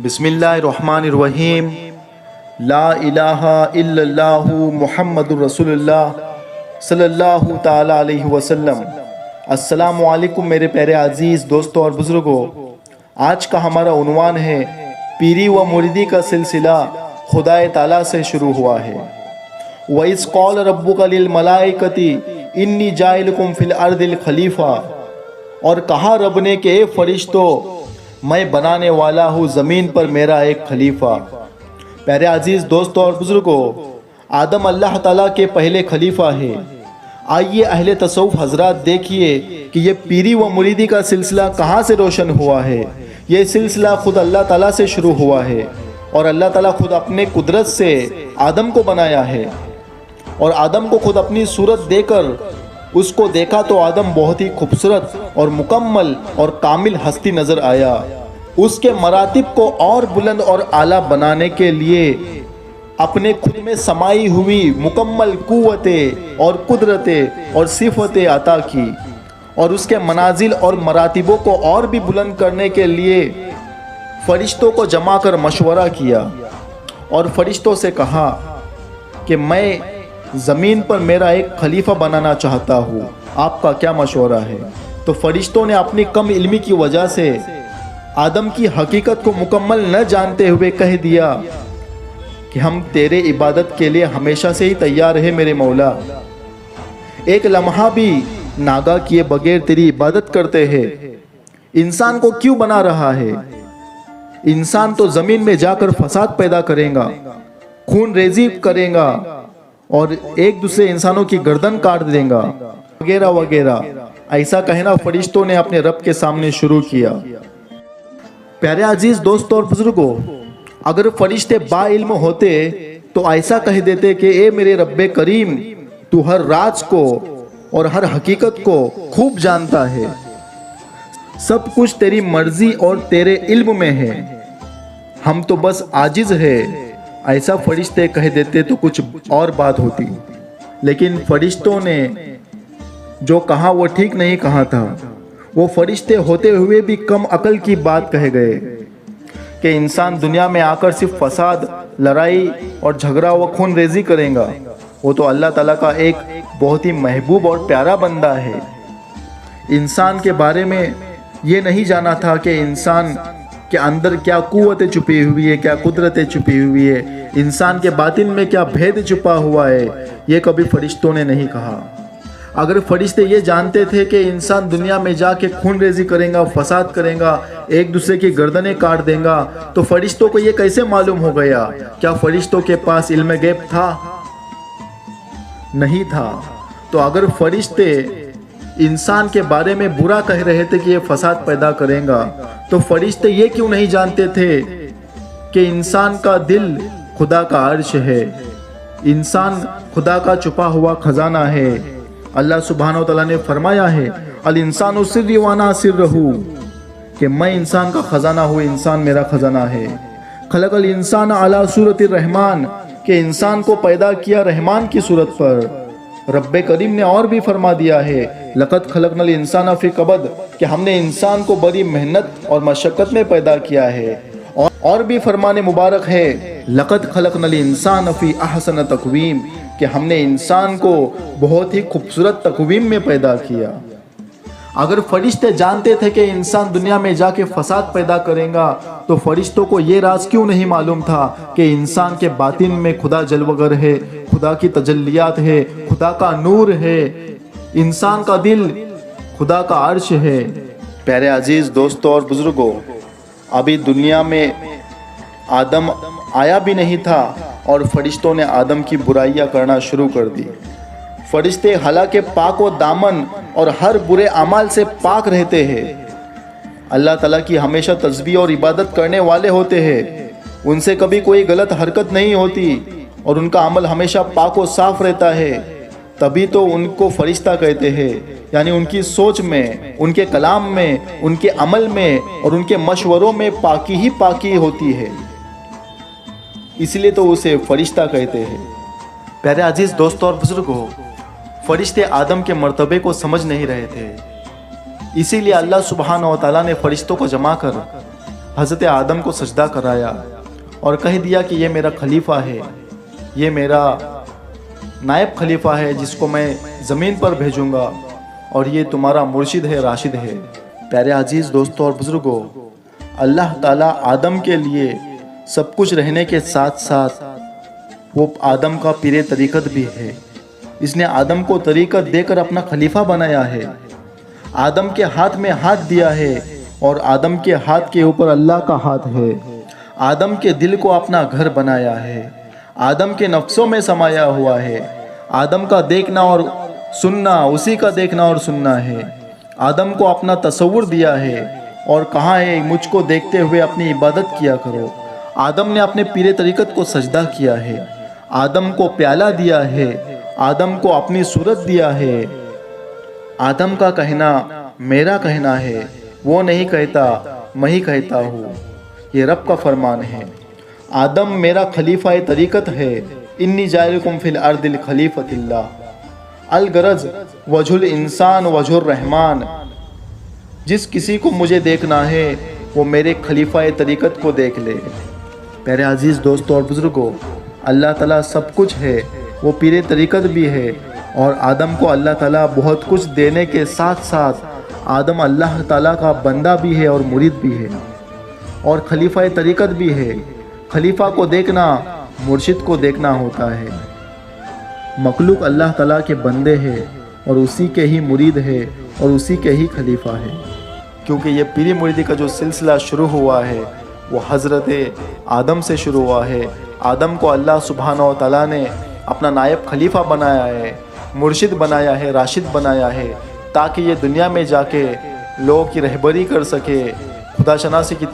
بسم اللہ الرحمن الرحیم، لا الہ الا اللہ محمد الرسول اللہ صلی اللہ تعالی علیہ وسلم۔ السلام علیکم میرے پیارے عزیز دوستوں اور بزرگوں، آج کا ہمارا عنوان ہے پیری و مریدی کا سلسلہ خدا تعالیٰ سے شروع ہوا ہے۔ وَإِذْ قَالَ رَبُّكَ لِلْمَلَائِكَةِ إِنِّي جَاعِلُكُمْ فِي الْأَرْضِ الْخَلِيفَةَ، اور کہا رب نے کہ اے فرشتوں، میں بنانے والا ہوں زمین پر میرا ایک خلیفہ۔ پیارے عزیز دوستوں اور بزرگوں، آدم اللہ تعالیٰ کے پہلے خلیفہ ہے۔ آئیے اہل تصوف حضرات دیکھیے کہ یہ پیری و مریدی کا سلسلہ کہاں سے روشن ہوا ہے۔ یہ سلسلہ خود اللہ تعالیٰ سے شروع ہوا ہے، اور اللہ تعالیٰ خود اپنے قدرت سے آدم کو بنایا ہے، اور آدم کو خود اپنی صورت دے کر اس کو دیکھا تو آدم بہت ہی خوبصورت اور مکمل اور کامل ہستی نظر آیا۔ اس کے مراتب کو اور بلند اور اعلیٰ بنانے کے لیے اپنے خود میں سمائی ہوئی مکمل قوتیں اور قدرتیں اور صفتیں عطا کی، اور اس کے منازل اور مراتبوں کو اور بھی بلند کرنے کے لیے فرشتوں کو جمع کر مشورہ کیا، اور فرشتوں سے کہا کہ میں زمین پر میرا ایک خلیفہ بنانا چاہتا ہوں، آپ کا کیا مشورہ ہے؟ تو فرشتوں نے اپنی کم علمی کی وجہ سے آدم کی حقیقت کو مکمل نہ جانتے ہوئے کہہ دیا کہ ہم تیرے عبادت کے لیے ہمیشہ سے ہی تیار ہیں میرے مولا، ایک لمحہ بھی ناگا کیے بغیر تیری عبادت کرتے ہیں۔ انسان کو کیوں بنا رہا ہے؟ انسان تو زمین میں جا کر فساد پیدا کرے گا، خون ریزی کرے گا، اور ایک دوسرے انسانوں کی گردن کاٹ دیں گا، وغیرہ وغیرہ۔ ایسا کہنا فرشتوں نے اپنے رب کے سامنے شروع کیا۔ پیارے عزیز دوستوں اور بزرگوں، اگر فرشتے با علم ہوتے تو ایسا کہہ دیتے کہ اے میرے رب کریم، تو ہر راز کو اور ہر حقیقت کو خوب جانتا ہے، سب کچھ تیری مرضی اور تیرے علم میں ہے، ہم تو بس عاجز ہے۔ ایسا فرشتے کہہ دیتے تو کچھ اور بات ہوتی، لیکن فرشتوں نے جو کہا وہ ٹھیک نہیں کہا تھا۔ وہ فرشتے ہوتے ہوئے بھی کم عقل کی بات کہے گئے کہ انسان دنیا میں آ کر صرف فساد، لڑائی اور جھگڑا و خون ریزی کرے گا۔ وہ تو اللہ تعالیٰ کا ایک بہت ہی محبوب اور پیارا بندہ ہے۔ انسان کے بارے میں یہ نہیں جانا تھا کہ انسان کے اندر کیا قوتیں چھپی ہوئی ہے، کیا قدرتیں چھپی ہوئی ہے، انسان کے باطن میں کیا بھید چھپا ہوا ہے، یہ کبھی فرشتوں نے نہیں کہا۔ اگر فرشتے یہ جانتے تھے کہ انسان دنیا میں جا کے خون ریزی کرے گا، فساد کرے گا، ایک دوسرے کی گردنیں کاٹ دے گا، تو فرشتوں کو یہ کیسے معلوم ہو گیا؟ کیا فرشتوں کے پاس علم غیب تھا؟ نہیں تھا۔ تو اگر فرشتے انسان کے بارے میں برا کہہ رہے تھے کہ یہ فساد پیدا کرے گا، تو فرشتے یہ کیوں نہیں جانتے تھے کہ انسان کا دل خدا کا عرش ہے، انسان خدا کا چھپا ہوا خزانہ ہے۔ اللہ سبحانہ و تعالیٰ نے فرمایا ہے الانسان سری وانا سرہ، کہ میں انسان کا خزانہ ہوں، انسان میرا خزانہ ہے۔ خلق الانسان علی صورت الرحمن، کہ انسان کو پیدا کیا رحمان کی صورت پر۔ رب کریم نے اور بھی فرما دیا ہے لقد خلقنا الانسان فی کبد، کہ ہم نے انسان کو بڑی محنت اور مشقت میں پیدا کیا ہے۔ اور بھی فرمان مبارک ہے لقد خلقنا الانسان فی احسن تقویم، کہ ہم نے انسان کو بہت ہی خوبصورت تقویم میں پیدا کیا۔ اگر فرشتے جانتے تھے کہ انسان دنیا میں جا کے فساد پیدا کرے گا، تو فرشتوں کو یہ راز کیوں نہیں معلوم تھا کہ انسان کے باطن میں خدا جلوگر ہے، خدا کی تجلیات ہے، خدا کا نور ہے، انسان کا دل خدا کا عرش ہے۔ پیارے عزیز دوستوں اور بزرگوں، ابھی دنیا میں آدم آیا بھی نہیں تھا اور فرشتوں نے آدم کی برائیاں کرنا شروع کر دی۔ فرشتے حالانکہ پاک و دامن اور ہر برے اعمال سے پاک رہتے ہیں، اللہ تعالیٰ کی ہمیشہ تسبیح اور عبادت کرنے والے ہوتے ہیں، ان سے کبھی کوئی غلط حرکت نہیں ہوتی، اور ان کا عمل ہمیشہ پاک و صاف رہتا ہے، تبھی تو ان کو فرشتہ کہتے ہیں۔ یعنی ان کی سوچ میں، ان کے کلام میں، ان کے عمل میں اور ان کے مشوروں میں پاکی ہی پاکی ہوتی ہے، اس لیے تو اسے فرشتہ کہتے ہیں۔ پیارے عزیز دوستوں اور بزرگوں، فرشتے آدم کے مرتبے کو سمجھ نہیں رہے تھے، اسی لیے اللہ سبحانہ و تعالیٰ نے فرشتوں کو جمع کر حضرت آدم کو سجدہ کرایا اور کہہ دیا کہ یہ میرا خلیفہ ہے، یہ میرا نائب خلیفہ ہے جس کو میں زمین پر بھیجوں گا، اور یہ تمہارا مرشد ہے، راشد ہے۔ پیارے عزیز دوستوں اور بزرگوں، اللہ تعالیٰ آدم کے لیے سب کچھ رہنے کے ساتھ ساتھ وہ آدم کا پیر طریقت بھی ہے۔ اس نے آدم کو طریقت دے کر اپنا خلیفہ بنایا ہے، آدم کے ہاتھ میں ہاتھ دیا ہے، اور آدم کے ہاتھ کے اوپر اللہ کا ہاتھ ہے۔ آدم کے دل کو اپنا گھر بنایا ہے، آدم کے نفسوں میں سمایا ہوا ہے۔ آدم کا دیکھنا اور سننا اسی کا دیکھنا اور سننا ہے۔ آدم کو اپنا تصور دیا ہے اور کہا ہے مجھ کو دیکھتے ہوئے اپنی عبادت کیا کرو۔ آدم نے اپنے پیر طریقت کو سجدہ کیا ہے، آدم کو پیالہ دیا ہے، آدم کو اپنی صورت دیا ہے۔ آدم کا کہنا میرا کہنا ہے، وہ نہیں کہتا میں ہی کہتا ہوں، یہ رب کا فرمان ہے۔ آدم میرا خلیفہ طریقت ہے، انی جاعلکم فی الارض خلیفۃ اللہ، الغرض وجہ الانسان وجہ الرحمن۔ جس کسی کو مجھے دیکھنا ہے وہ میرے خلیفہ طریقت کو دیکھ لے۔ پیارے عزیز دوستوں اور بزرگوں، اللہ تعالیٰ سب کچھ ہے، وہ پیر طریقت بھی ہے، اور آدم کو اللہ تعالیٰ بہت کچھ دینے کے ساتھ ساتھ آدم اللہ تعالیٰ کا بندہ بھی ہے اور مرید بھی ہے، اور خلیفہ طریقت بھی ہے۔ خلیفہ کو دیکھنا مرشد کو دیکھنا ہوتا ہے۔ مخلوق اللہ تعالیٰ کے بندے ہے اور اسی کے ہی مرید ہے اور اسی کے ہی خلیفہ ہے، کیونکہ یہ پیری مریدی کا جو سلسلہ شروع ہوا ہے وہ حضرت آدم سے شروع ہوا ہے۔ آدم کو اللہ سبحانہ و تعالیٰ نے اپنا نائب خلیفہ بنایا ہے، مرشد بنایا ہے، راشد بنایا ہے، تاکہ یہ دنیا میں جا کے لوگوں کی رہبری کر سکے، خدا شناسی کی